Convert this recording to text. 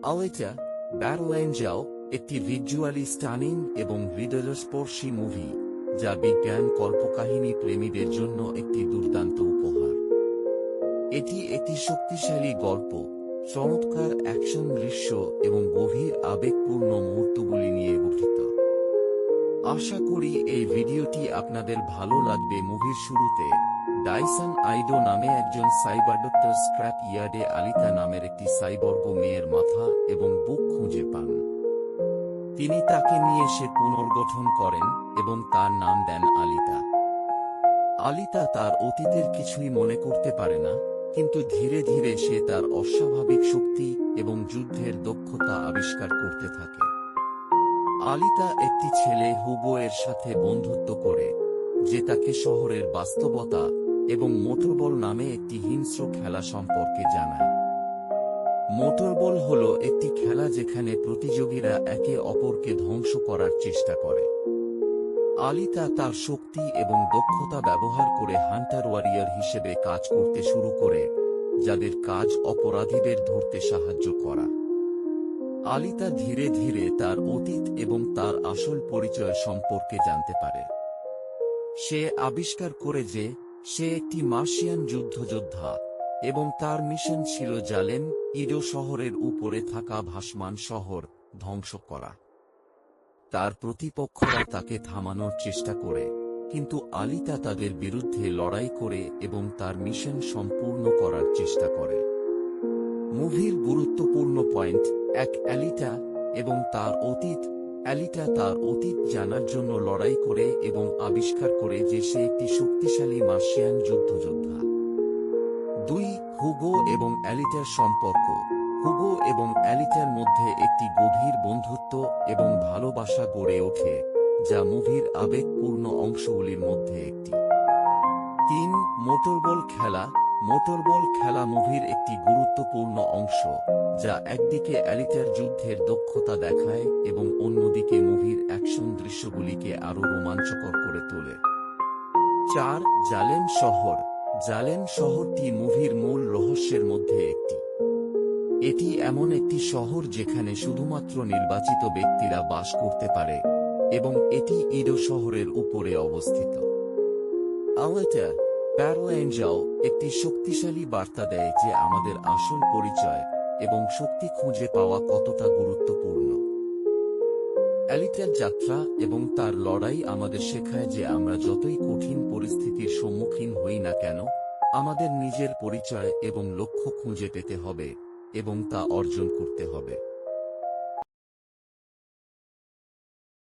আলিটা battle Angel একটি visually stunning এবং হৃদয়স্পর্শী movie, যা বিজ্ঞান কল্পকাহিনী প্রেমীদের জন্য একটি দুর্দান্ত উপহার। এটি একটি শক্তিশালী গল্প, চমৎকার অ্যাকশন দৃশ্য এবং গভীর আবেগপূর্ণ মুহূর্তগুলি নিয়ে গঠিত। আশা করি এই ভিডিওটি আপনাদের ভালো লাগবে। মুভির শুরুতে ডাইসন আইডো নামে একজন সাইবারডক্টর স্ক্র্যাপ ইয়ার্ডে আলিতা নামের একটি সাইবর্গ মেয়ের মাথা এবং বুক খুঁজে পান। তিনি তাকে নিয়ে সে পুনর্গঠন করেন এবং তার নাম দেন আলিতা। আলিতা তার অতীতের কিছুই মনে করতে পারে না, কিন্তু ধীরে ধীরে সে তার অস্বাভাবিক শক্তি এবং যুদ্ধের দক্ষতা আবিষ্কার করতে থাকে। আলিতা একটি ছেলে হুগো এর সাথে বন্ধুত্ব করে, যে তাকে শহরের বাস্তবতা এবং মোটরবল নামে একটি হিংস্র খেলা সম্পর্কে জানায়। মোটরবল হল একটি খেলা যেখানে প্রতিযোগীরা একে অপরকে ধ্বংস করার চেষ্টা করে। আলিতা তার শক্তি এবং দক্ষতা ব্যবহার করে হান্টার ওয়ারিয়র হিসেবে কাজ করতে শুরু করে, যাদের কাজ অপরাধীদের ধরতে সাহায্য করা। আলিতা ধীরে ধীরে তার অতীত এবং তার আসল পরিচয় সম্পর্কে জানতে পারে। সে আবিষ্কার করে যে সে একটি মার্শিয়ান যুদ্ধযোদ্ধা এবং তার মিশন ছিল জালেম ইডো শহরের উপরে থাকা ভাসমান শহর ধ্বংস করা। তার প্রতিপক্ষরা তাকে থামানোর চেষ্টা করে, কিন্তু আলিতা তাদের বিরুদ্ধে লড়াই করে এবং তার মিশন সম্পূর্ণ করার চেষ্টা করে। মুভির গুরুত্বপূর্ণ পয়েন্ট এক, আলিতা এবং তার অতীত। আলিতা তার অতীত জানার জন্য লড়াই করে এবং আবিষ্কার করে যে সে একটি শক্তিশালী মার্শিয়ান যুদ্ধযোদ্ধা। 2. হুগো এবং আলিটার সম্পর্ক। হুগো এবং আলিটার মধ্যে একটি গভীর বন্ধুত্ব এবং ভালোবাসা গড়ে ওঠে, যা মুভির আবেগপূর্ণ অংশগুলির মধ্যে একটি। 3. মোটরবল খেলা। মোটরবল খেলা মুভির একটি গুরুত্বপূর্ণ অংশ, যা একদিকে আলিটার যুদ্ধের দক্ষতা দেখায় এবং অন্যদিকে মুভির অ্যাকশন দৃশ্যগুলিকে আরও রোমাঞ্চকর করে তোলে। 4. জালেম শহর। জালেম শহরটি মুভির মূল রহস্যের মধ্যে একটি। এটি এমন একটি শহর যেখানে শুধুমাত্র নির্বাচিত ব্যক্তিরা বাস করতে পারে, এবং এটি ইডো শহরের উপরে অবস্থিত। আলিটা ব্যাটল এঞ্জেল একটি শক্তিশালী বার্তা দেয় যে আমাদের আসল পরিচয় এবং শক্তি খুঁজে পাওয়া কতটা গুরুত্বপূর্ণ। আলিটার যাত্রা এবং তার লড়াই আমাদের শেখায় যে আমরা যতই কঠিন পরিস্থিতির সম্মুখীন হই না কেন, আমাদের নিজের পরিচয় এবং লক্ষ্য খুঁজে পেতে হবে এবং তা অর্জন করতে হবে।